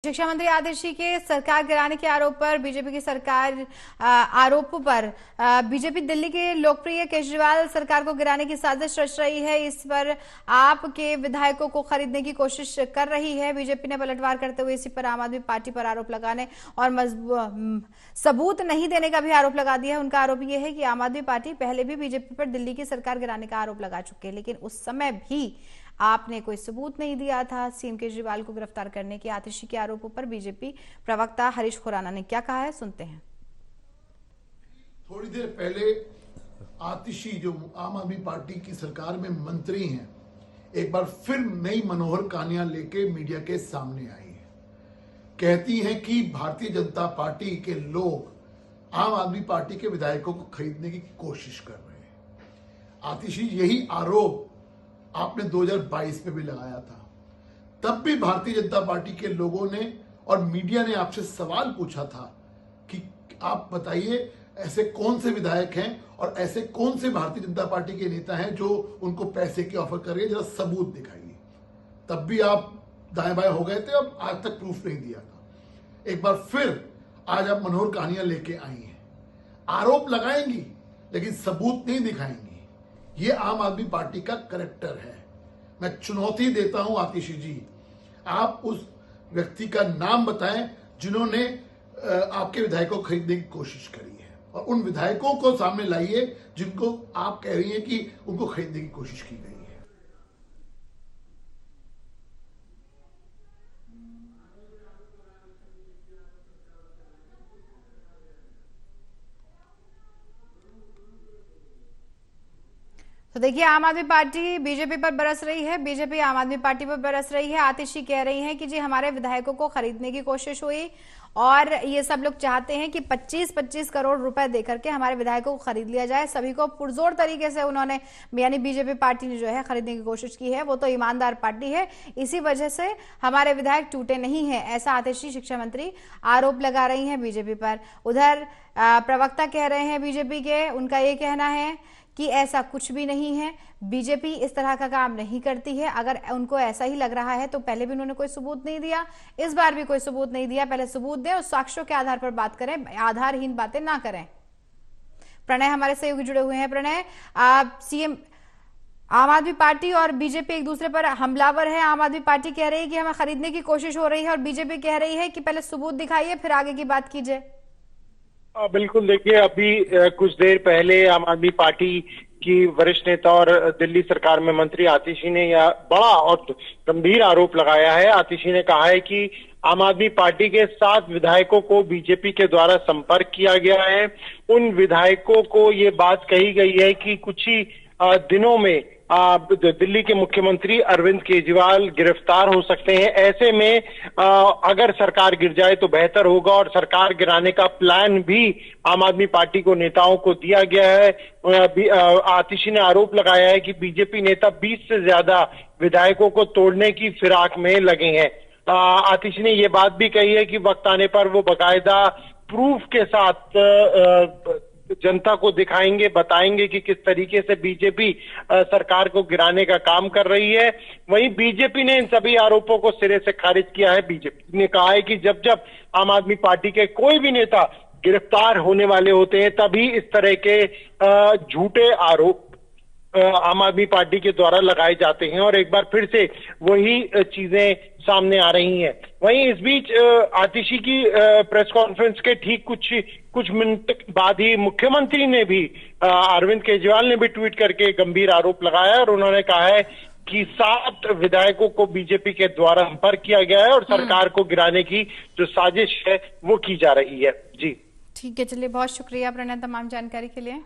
शिक्षा मंत्री आतिशी के सरकार गिराने के आरोप पर बीजेपी की सरकार आरोपों पर बीजेपी दिल्ली के लोकप्रिय केजरीवाल सरकार को गिराने की साजिश रच रही है। इस पर आपके विधायकों को खरीदने की कोशिश कर रही है। बीजेपी ने पलटवार करते हुए इसी पर आम आदमी पार्टी पर आरोप लगाने और सबूत नहीं देने का भी आरोप लगा दिया है। उनका आरोप यह है कि आम आदमी पार्टी पहले भी बीजेपी पर दिल्ली की सरकार गिराने का आरोप लगा चुके हैं, लेकिन उस समय भी आपने कोई सबूत नहीं दिया था सीएम केजरीवाल को गिरफ्तार करने के। आतिशी के आरोपों पर बीजेपी प्रवक्ता हरीश खुराना ने क्या कहा है, सुनते हैं। थोड़ी देर पहले आतिशी जो आम आदमी पार्टी की सरकार में मंत्री हैं, एक बार फिर नई मनोहर कहानियां लेके मीडिया के सामने आई है। कहती हैं कि भारतीय जनता पार्टी के लोग आम आदमी पार्टी के विधायकों को खरीदने की कोशिश कर रहे हैं। आतिशी यही आरोप आपने 2022 में भी लगाया था। तब भी भारतीय जनता पार्टी के लोगों ने और मीडिया ने आपसे सवाल पूछा था कि आप बताइए ऐसे कौन से विधायक हैं और ऐसे कौन से भारतीय जनता पार्टी के नेता हैं जो उनको पैसे की ऑफर कर रहे हैं, जरा सबूत दिखाइए। तब भी आप दाएं बाएं हो गए थे, अब आज तक प्रूफ नहीं दिया था। एक बार फिर आज आप मनोहर कहानियां लेके आई हैं, आरोप लगाएंगी लेकिन सबूत नहीं दिखाएंगी। ये आम आदमी पार्टी का करैक्टर है। मैं चुनौती देता हूं आतिशी जी, आप उस व्यक्ति का नाम बताएं जिन्होंने आपके विधायकों को खरीदने की कोशिश करी है, और उन विधायकों को सामने लाइए जिनको आप कह रही हैं कि उनको खरीदने की कोशिश की गई है। तो देखिए, आम आदमी पार्टी बीजेपी पर बरस रही है, बीजेपी आम आदमी पार्टी पर बरस रही है। आतिशी कह रही हैं कि जी हमारे विधायकों को खरीदने की कोशिश हुई और ये सब लोग चाहते हैं कि 25-25 करोड़ रुपए देकर के हमारे विधायकों को खरीद लिया जाए। सभी को पुरजोर तरीके से उन्होंने, यानी बीजेपी पार्टी ने जो है खरीदने की कोशिश की है। वो तो ईमानदार पार्टी है, इसी वजह से हमारे विधायक टूटे नहीं है, ऐसा आतिशी शिक्षा मंत्री आरोप लगा रही है बीजेपी पर। उधर प्रवक्ता कह रहे हैं बीजेपी के, उनका ये कहना है कि ऐसा कुछ भी नहीं है, बीजेपी इस तरह का काम नहीं करती है। अगर उनको ऐसा ही लग रहा है तो पहले भी उन्होंने कोई सबूत नहीं दिया, इस बार भी कोई सबूत नहीं दिया। पहले सबूत दें और साक्ष्यों के आधार पर बात करें, आधारहीन बातें ना करें। प्रणय हमारे सहयोगी जुड़े हुए हैं। प्रणय, सीएम आम आदमी पार्टी और बीजेपी एक दूसरे पर हमलावर है। आम आदमी पार्टी कह रही है कि हमें खरीदने की कोशिश हो रही है और बीजेपी कह रही है कि पहले सबूत दिखाइए फिर आगे की बात कीजिए। बिल्कुल, देखिए अभी कुछ देर पहले आम आदमी पार्टी की वरिष्ठ नेता और दिल्ली सरकार में मंत्री आतिशी ने यह बड़ा और गंभीर आरोप लगाया है। आतिशी ने कहा है कि आम आदमी पार्टी के 7 विधायकों को बीजेपी के द्वारा संपर्क किया गया है। उन विधायकों को ये बात कही गई है कि कुछ ही दिनों में दिल्ली के मुख्यमंत्री अरविंद केजरीवाल गिरफ्तार हो सकते हैं। ऐसे में अगर सरकार गिर जाए तो बेहतर होगा, और सरकार गिराने का प्लान भी आम आदमी पार्टी को नेताओं को दिया गया है। आतिशी ने आरोप लगाया है कि बीजेपी नेता 20 से ज्यादा विधायकों को तोड़ने की फिराक में लगे हैं। आतिशी ने यह बात भी कही है कि वक्त आने पर वो बाकायदा प्रूफ के साथ जनता को दिखाएंगे, बताएंगे कि किस तरीके से बीजेपी सरकार को गिराने का काम कर रही है। वहीं बीजेपी ने इन सभी आरोपों को सिरे से खारिज किया है। बीजेपी ने कहा है कि जब जब आम आदमी पार्टी के कोई भी नेता गिरफ्तार होने वाले होते हैं तभी इस तरह के झूठे आरोप आम आदमी पार्टी के द्वारा लगाए जाते हैं, और एक बार फिर से वही चीजें सामने आ रही हैं। वहीं इस बीच आतिशी की प्रेस कॉन्फ्रेंस के ठीक कुछ मिनट बाद ही मुख्यमंत्री ने भी, अरविंद केजरीवाल ने भी ट्वीट करके गंभीर आरोप लगाया, और उन्होंने कहा है कि 7 विधायकों को बीजेपी के द्वारा संपर्क किया गया है और सरकार को गिराने की जो साजिश है वो की जा रही है। जी ठीक है, चलिए बहुत शुक्रिया प्रणय तमाम जानकारी के लिए।